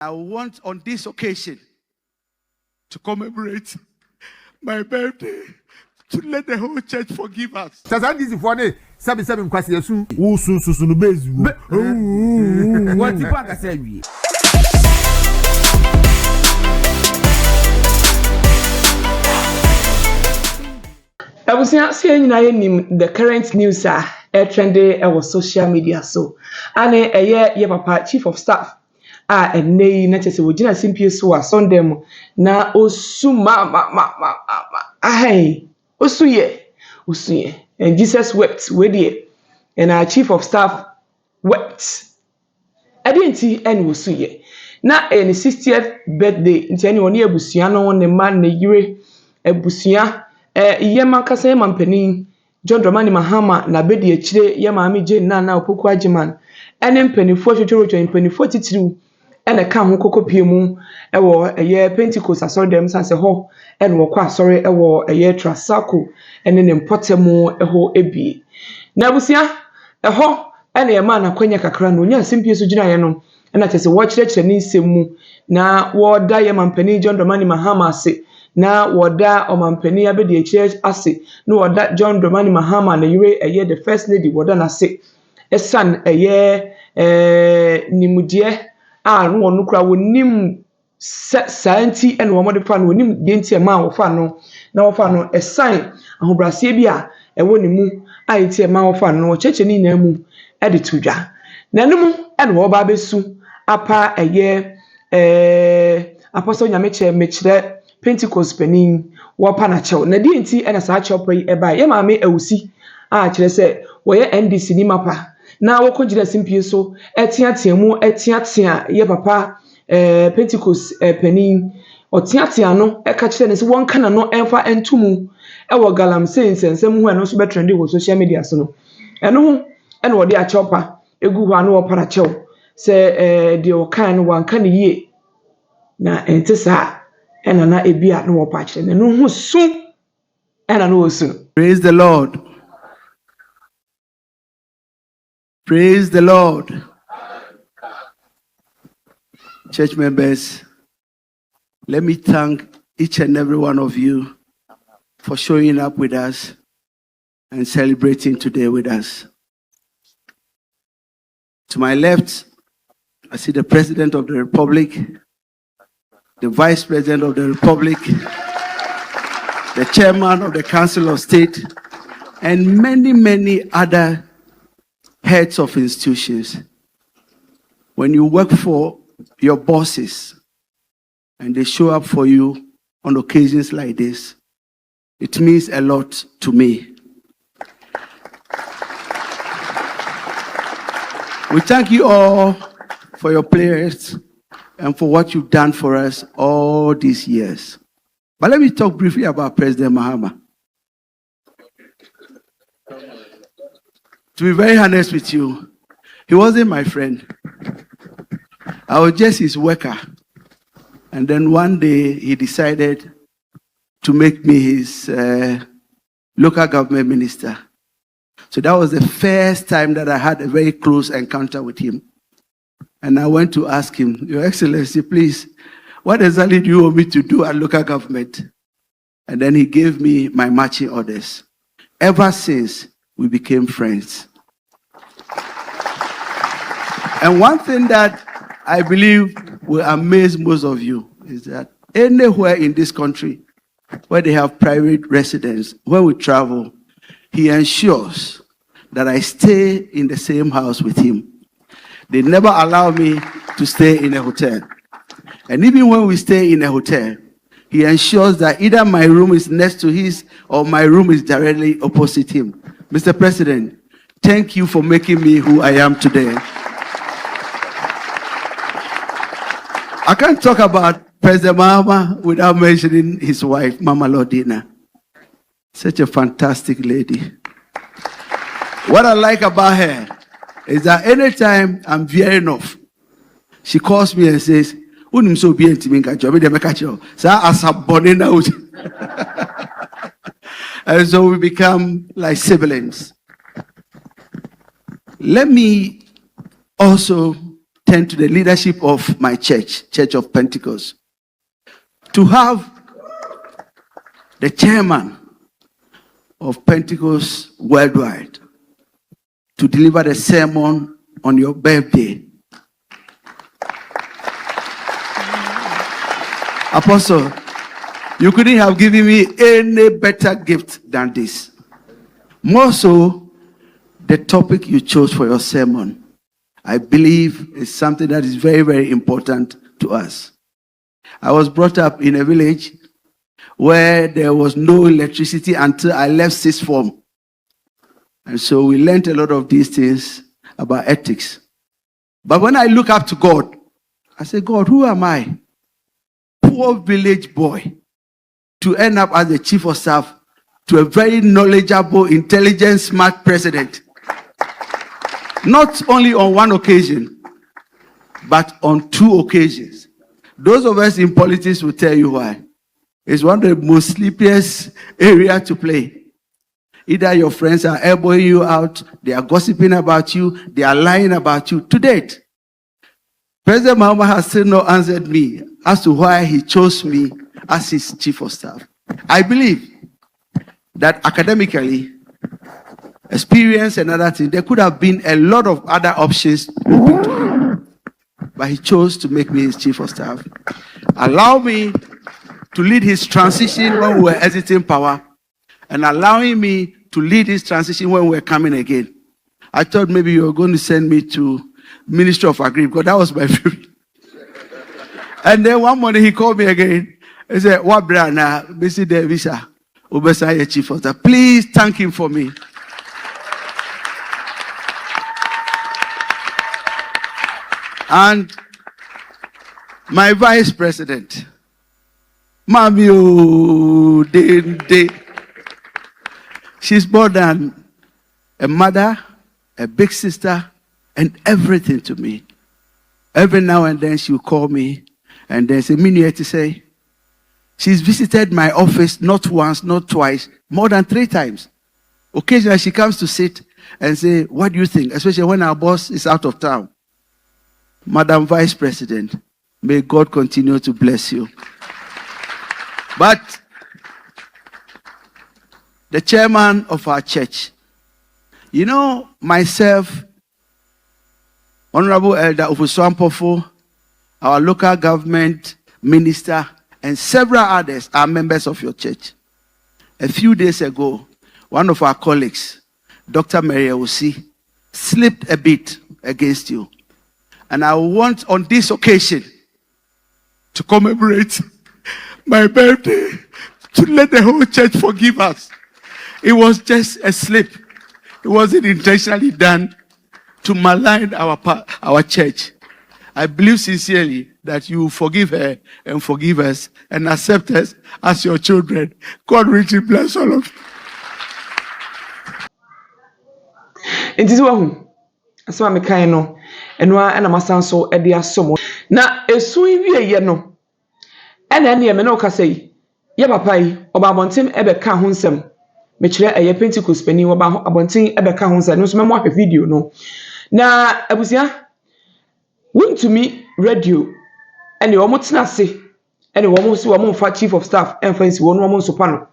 I want on this occasion to commemorate my birthday, to let the whole church forgive us. What I was saying the current news are trending on social media. So, and a papa chief of staff and nay, not as a Virginia Simpius who are Sunday na osuma aye usuye and Jesus wept with ye and our chief of staff wept. I didn't see any usuye. Na any 60th birthday into anyone near Busiano on the man ne yure a Busia. Yema kasa yema mpeni John Dramani Mahama na bedi echire yema ami Jane na opoku ajiman ene mpenifo hwetwe mpenifo titiru ene ka ho kokopie mu ewo eye Pentecost asori dem sanse ho ene wo kwa asori ewo eye Trasako ene ne mpotemu eho ebi na abusia eho ene yema na kwanya kakra no nya simpie so gina ye no ena tese wo kyerɛkyerɛ ne nsɛm na wo da yema mpeni John Dramani Mahama ase na woda omampani abedi echire ase na woda John Dramani Mahama na yire eye the first lady woda na se esan eye nimudie a no wonu kra wonim santi ene wo mode fa no wonim de ntie ma wo fa no na wo fa no esan ahobrasie bi a ewo ne mu a ntie ma wo fa no wo cheche ni na mu e de tudwa na nemu ene wo ba besu apa eye apostle nyameche mechire Pentecost penin wapa na chew na di enti ena sa chew yi eba ye maame awusi a kire se wo ye NDC ni mapa na wo kogire simpie so etiatiamu etiatia ye papa Pentecost penin otiatia no e ka kire ne se won kana no enfa entumu e wo galam sensensem hu eno so be trendy wo social media so no eno hu ena wo de a chew pa egu hu anu wo pa na chew se de wo kan no wan kan yie na enti sa enana ebia no wopache ne no hu su ena no osu. Praise the Lord. Praise the Lord. Church members, let me thank each and every one of you for showing up with us and celebrating today with us. To my left, I see the President of the Republic, the Vice President of the Republic, the Chairman of the Council of State, and many, many other heads of institutions. When you work for your bosses and they show up for you on occasions like this, it means a lot to me. We thank you all for your prayers and for what you've done for us all these years. But let me talk briefly about President Mahama. To be very honest with you, he wasn't my friend. I was just his worker. And then one day he decided to make me his local government minister. So that was the first time that I had a very close encounter with him. And I went to ask him, Your Excellency, please, what exactly do you want me to do at local government? And then he gave me my marching orders. Ever since, we became friends. And one thing that I believe will amaze most of you is that anywhere in this country where they have private residence, when we travel, he ensures that I stay in the same house with him. They never allow me to stay in a hotel. And even when we stay in a hotel, he ensures that either my room is next to his or my room is directly opposite him. Mr. President, thank you for making me who I am today. I can't talk about President Mahama without mentioning his wife, Mama Lordina. Such a fantastic lady. What I like about her is that anytime I'm veering off, she calls me and says, and so we become like siblings. Let me also turn to the leadership of my church, Church of Pentecost, to have the chairman of Pentecost worldwide to deliver the sermon on your birthday. Apostle, you couldn't have given me any better gift than this. More so, the topic you chose for your sermon, I believe, is something that is very, very important to us. I was brought up in a village where there was no electricity until I left sixth form. And so we learned a lot of these things about ethics. But when I look up to God, I say, God, who am I? Poor village boy to end up as the chief of staff to a very knowledgeable, intelligent, smart president. Not only on one occasion, but on two occasions. Those of us in politics will tell you why. It's one of the most sleepiest areas to play. Either your friends are elbowing you out, they are gossiping about you, they are lying about you. To date, President Mahama has still not answered me as to why he chose me as his chief of staff. I believe that academically, experience and other things, there could have been a lot of other options open to him. But he chose to make me his chief of staff. Allow me to lead his transition when we were exiting power, and allowing me to lead his transition when we were coming again. I thought maybe you were going to send me to Ministry of Agri, because that was my favorite. And then one morning he called me again. He said, "What brana, Mr. Devisa, Obesaya chief of staff. Please thank him for me." And my vice president, Mamio Dende, she's more than a mother, a big sister, and everything to me. Every now and then she will call me and then say, "Minute," to say, she's visited my office not once, not twice, more than 3 times. Occasionally she comes to sit and say, "What do you think?" Especially when our boss is out of town. Madam Vice President, may God continue to bless you. But the chairman of our church, you know, myself, Honorable Elder Ofuswampofo, our local government minister, and several others are members of your church. A few days ago, one of our colleagues, Dr. Mary Osi, slipped a bit against you. And I want on this occasion to commemorate my birthday, to let the whole church forgive us. It was just a slip. It wasn't intentionally done to malign our church. I believe sincerely that you will forgive her and forgive us and accept us as your children. God richly bless all of you. It is well. So I'm a kind of, and why and I'm a son so at the asomo. Now, a sweet year no. And then the Menoka say, Yabapai, or Babontim Ebe Cahunsem, Michelle a Pentecost penny or Babontim Ebe Cahunsem, no small more video no. Now, I was ya Wontumi radio, and you almost not say, and you almost one for chief of staff, and fancy one woman soprano.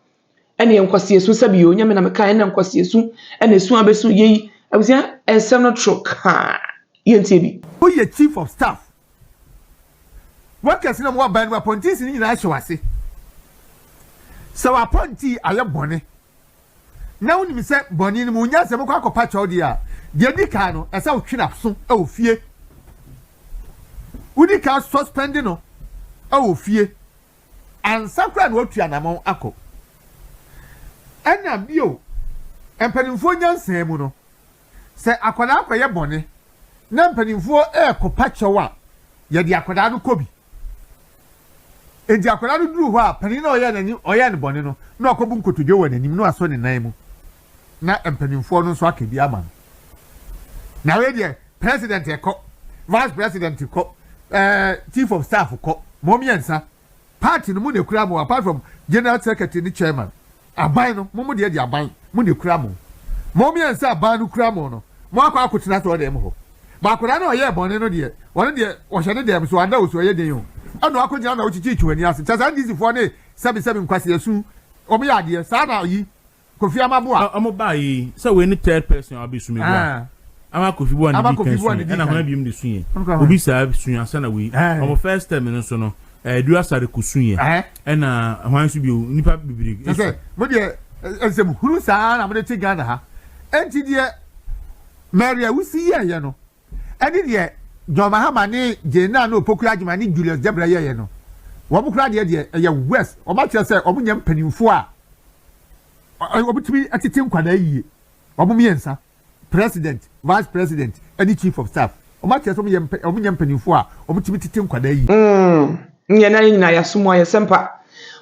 And the Unquassia Susabio, Yaman American and Quassia soon, and the Swabesu ye. I was here and some not truck. ENTV. Who your chief of staff? What can you know what band appointees in Ashwasi? So appointee I am Bonnie. Now, when you say Bonnie Munya, the Mokako patch all the air, the Adicano, as I'll clean up soon. Oh, fear. Would you cast suspending? Oh, fear. And some crowd work to an among Ako. And now, you and Penifonian Samuno. Say akwada akoye bone na mpanimfo kopacho wa ye de akwada no kobi enti akwada no duru ho a panin na oye ne bone no na okobu nkotodwe wa nanim no aso ne nan mu na mpanimfo no so akabi ama na we de president eko vice president eko chief of staff eko momiensa party no mu ne kura mo apart from general secretary ni chairman aban no mu de aban mu ne kura mo momiensa aban no kura mo no mo akwa akotena to dem ho Bakura no ye bone no de. One de o hye ne dem so ada so ye den o. Ano akogina na o chichi chwani ase. Tasa ndisi fo ne 77 kwase asu. Omo ya de sa na yi. Kofi amabo a. Omo ba yi. So we ni third person abi sumi gwa. Ama kofi bo na di kan. Na ho abiem de sunye. Obi sa sunya asa na we. Omo first time no so no. Do asare kusunye. Na hwan so bi nipa bibiri. Say, mo de ensem huru sa na mo de ti Ghana ha. Enti de Maria wusi ye no. Eni de John Mahama ni Jena no Pokura Jima ni Julius Debrah ye no. Wo bukura de ye West. O ba tire say o munyam panimfo a obitumi atete nkwada yie. O mu miensa. President, Vice President, any Chief of Staff. O ma tire say o munyam panimfo a obitumi tete nkwada yie. Nye na nyina ya sumo ya sempa.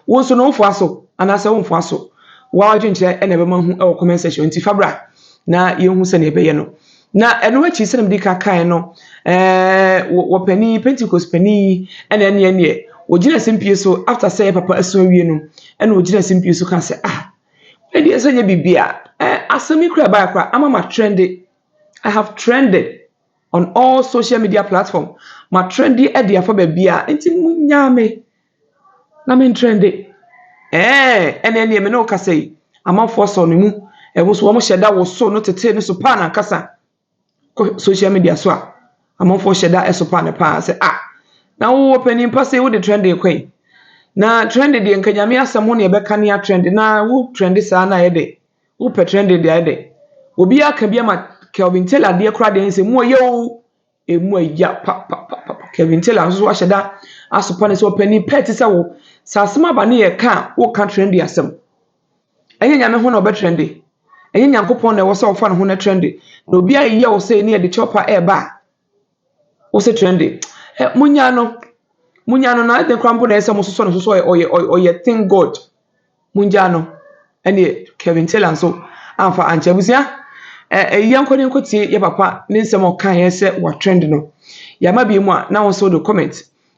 Wo so no mfo aso, anasa wo mfo aso. Wa adwenkyere ene be ma hu e wo comment section nti fabra na ye hu se ne be ye no. Na eno achi se ne bi ka kan no wo pani Pentecost pani ene wo gina simpie so after say papa aso awie no ene wo gina simpie so kan se e dey so nya bibia asemi kura ba kura ama trendy. I have trended on all social media platforms. My trendy edi afa bia enti munyame na men trendy ene me no ka say amafo so no mu e wo so wo hyeda wo so no tete no so pa na kasa social media so a amafo hyeda e so pa na pa say na wo opening pa say wo the trendy kwen na trendy de nkanyame asam ho ne be ka ne trendy na wo trendy sa na ye de wo pe trendy de ade obi aka bia ma Kelvin tell ade kra de nse mu yo emu ya pa Kelvin tell aso ahyeda aso pa ne so opening pet say wo sasema ba ne ye ka wo ka trendy asam enye nyame ho na obe trendy enye nyankopon na wo se wo fa ne ho na trendy na obi aye wo se ne de chopper e ba wo se trendy munya no na de krampo na ese mo so no so oye thank God munya no ene Kelvin tell anso amfa anchabusia yankoni nkotie ye papa ne nsem o kan ye se wa trend no ya ma bi mu a na wo so do comment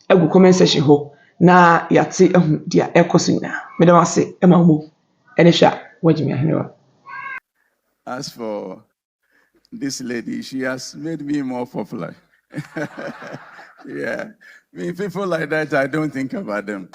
egu comment section ho na yate ehu dia ekoso nyina medam ase e ma mo ene sha wajimi ahnewa. As for this lady, she has made me more popular. Yeah. I mean, people like that, I don't think about them.